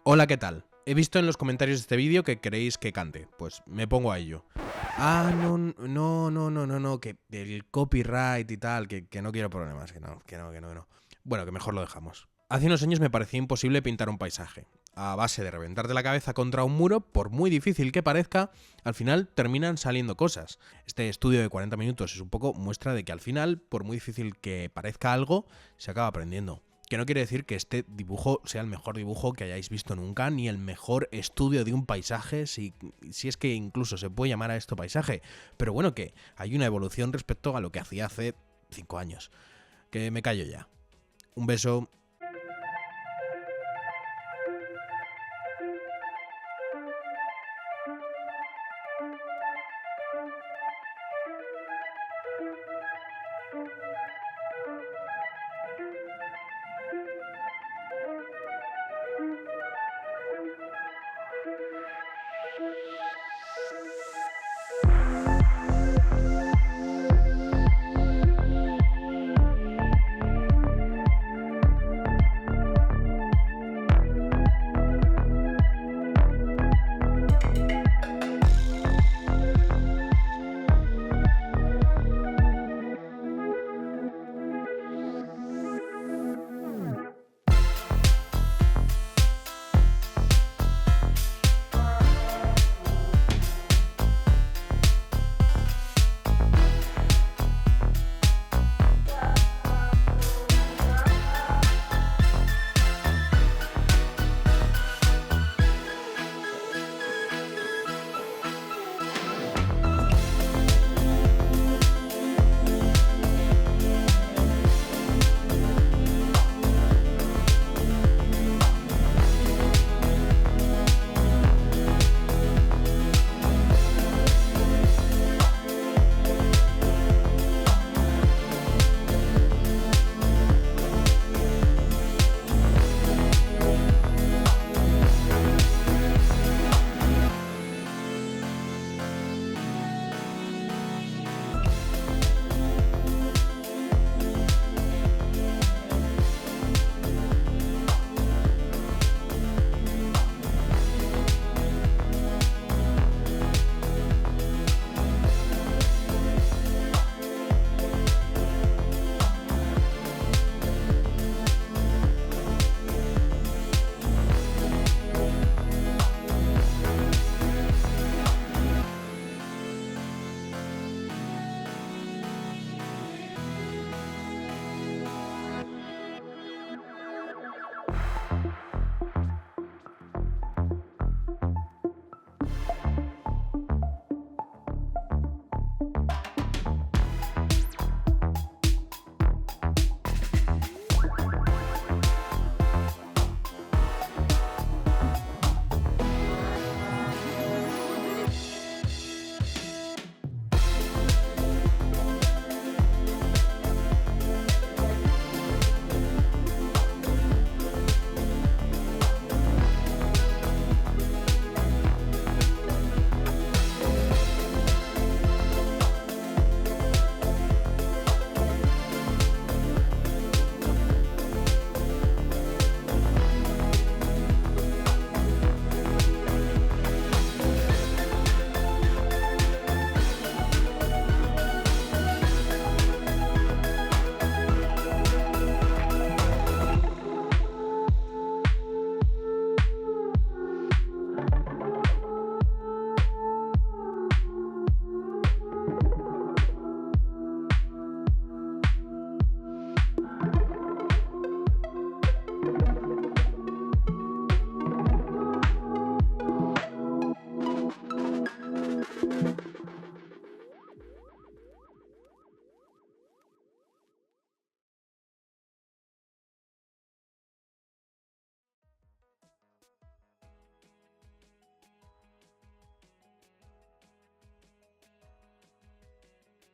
Hola, ¿qué tal? He visto en los comentarios de este vídeo que queréis que cante, pues me pongo a ello. Ah, no, que el copyright y tal, que no quiero problemas, que no. Bueno, que mejor lo dejamos. Hace unos años me parecía imposible pintar un paisaje. A base de reventarte la cabeza contra un muro, por muy difícil que parezca, al final terminan saliendo cosas. Este estudio de 40 minutos es un poco muestra de que al final, por muy difícil que parezca algo, se acaba aprendiendo. Que no quiere decir que este dibujo sea el mejor dibujo que hayáis visto nunca, ni el mejor estudio de un paisaje, si es que incluso se puede llamar a esto paisaje. Pero bueno, que hay una evolución respecto a lo que hacía hace 5 años. Que me callo ya. Un beso.